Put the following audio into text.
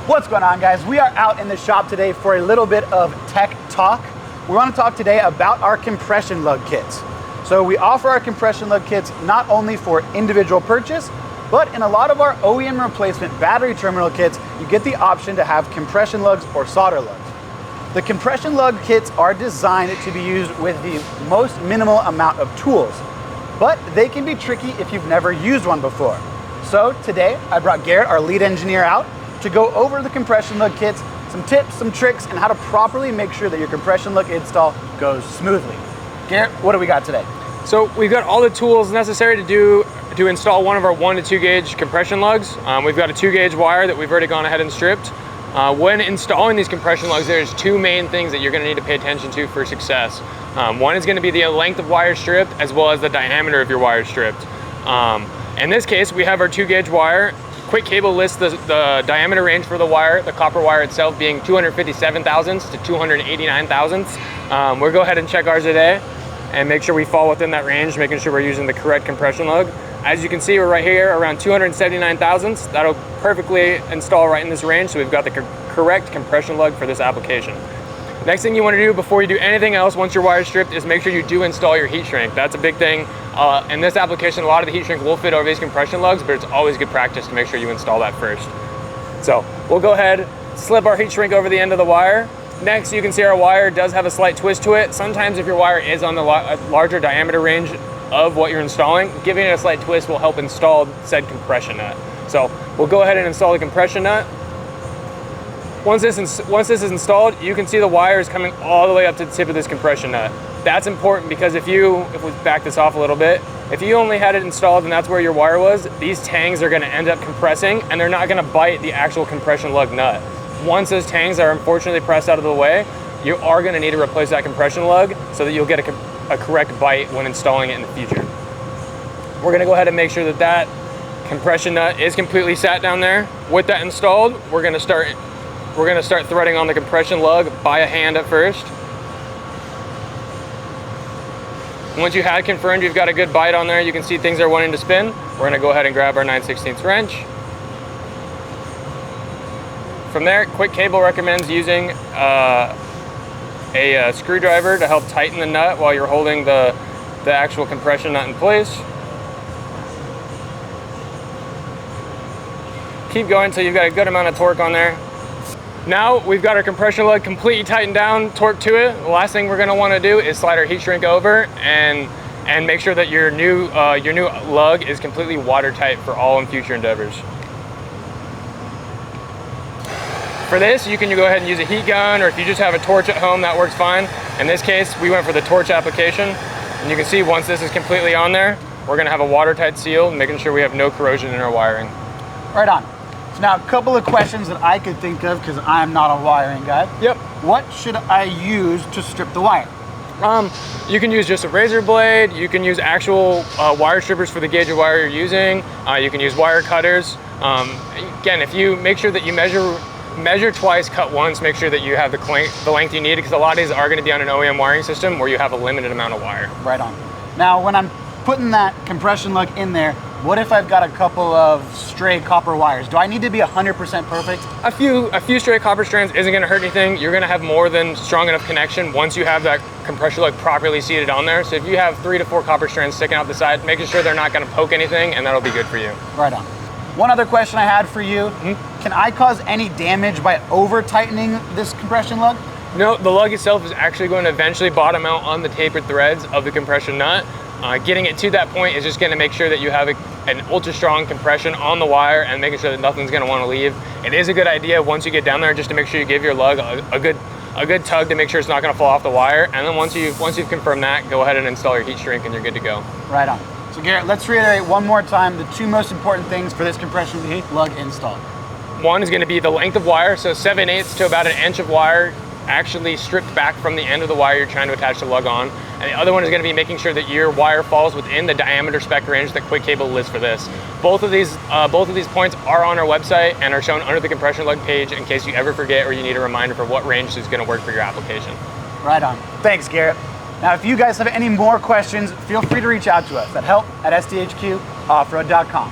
What's going on, guys? We are out in the shop today for a little bit of tech talk. We want to talk today about our compression lug kits. So we offer our compression lug kits not only for individual purchase, but in a lot of our OEM replacement battery terminal kits, you get the option to have compression lugs or solder lugs. The compression lug kits are designed to be used with the most minimal amount of tools, but they can be tricky if you've never used one before. So today I brought Garrett, our lead engineer, out to go over the compression lug kits, some tips, some tricks, and how to properly make sure that your compression lug install goes smoothly. Garrett, what do we got today? So we've got all the tools necessary to install one of our 1 to 2 gauge compression lugs. We've got a 2 gauge wire that we've already gone ahead and stripped. When installing these compression lugs, there's 2 main things that you're going to need to pay attention to for success. One is going to be the length of wire stripped, as well as the diameter of your wire stripped. In this case, we have our 2 gauge wire. Quick Cable lists the diameter range for the wire, the copper wire itself being 257 thousandths to 289 thousandths. We'll go ahead and check ours today and make sure we fall within that range, making sure we're using the correct compression lug. As you can see, we're right here around 279 thousandths. That'll perfectly install right in this range, so we've got the correct compression lug for this application. Next thing you want to do before you do anything else once your wire is stripped is make sure you do install your heat shrink. That's a big thing. In this application, a lot of the heat shrink will fit over these compression lugs, but it's always good practice to make sure you install that first. So we'll go ahead, slip our heat shrink over the end of the wire. Next, you can see our wire does have a slight twist to it. Sometimes if your wire is on the larger diameter range of what you're installing, giving it a slight twist will help install said compression nut. So we'll go ahead and install the compression nut. Once this is installed, you can see the wires coming all the way up to the tip of this compression nut. That's important because if we back this off a little bit, if you only had it installed and that's where your wire was, these tangs are gonna end up compressing and they're not gonna bite the actual compression lug nut. Once those tangs are unfortunately pressed out of the way, you are gonna need to replace that compression lug so that you'll get a correct bite when installing it in the future. We're gonna go ahead and make sure that that compression nut is completely sat down there. With that installed, we're gonna start threading on the compression lug by a hand at first. Once you had confirmed you've got a good bite on there, you can see things are wanting to spin. We're gonna go ahead and grab our 9/16 wrench. From there, Quick Cable recommends using a screwdriver to help tighten the nut while you're holding the actual compression nut in place. Keep going until you've got a good amount of torque on there. Now we've got our compression lug completely tightened down, torque to it. The last thing we're gonna wanna do is slide our heat shrink over and make sure that your new lug is completely watertight for all and future endeavors. For this, you can go ahead and use a heat gun, or if you just have a torch at home, that works fine. In this case, we went for the torch application. And you can see once this is completely on there, we're gonna have a watertight seal, making sure we have no corrosion in our wiring. Right on. So now a couple of questions that I could think of because I'm not a wiring guy. Yep. What should I use to strip the wire? You can use just a razor blade. You can use actual wire strippers for the gauge of wire you're using. You can use wire cutters. Again, if you make sure that you measure twice, cut once, make sure that you have the length you need, because a lot of these are going to be on an OEM wiring system where you have a limited amount of wire. Right on. Now, when I'm putting that compression lug in there, what if I've got a couple of stray copper wires? Do I need to be 100% perfect? A few stray copper strands isn't going to hurt anything. You're going to have more than strong enough connection once you have that compression lug properly seated on there. So if you have 3 to 4 copper strands sticking out the side, making sure they're not going to poke anything, and that'll be good for you. Right on. One other question I had for you. Can I cause any damage by over tightening this compression lug? No, the lug itself is actually going to eventually bottom out on the tapered threads of the compression nut. Getting it to that point is just going to make sure that you have an ultra strong compression on the wire and making sure that nothing's going to want to leave. It is a good idea once you get down there just to make sure you give your lug a good tug to make sure it's not going to fall off the wire. And then once you've confirmed that, go ahead and install your heat shrink and you're good to go. Right on. So Garrett, let's reiterate one more time the 2 most important things for this compression lug install. One is going to be the length of wire, so 7/8 to about 1 inch of wire actually stripped back from the end of the wire you're trying to attach the lug on. And the other one is going to be making sure that your wire falls within the diameter spec range that Quick Cable lists for this. Both of these points are on our website and are shown under the compression lug page in case you ever forget or you need a reminder for what range is going to work for your application. Right on. Thanks, Garrett. Now, if you guys have any more questions, feel free to reach out to us at help@sdhqoffroad.com.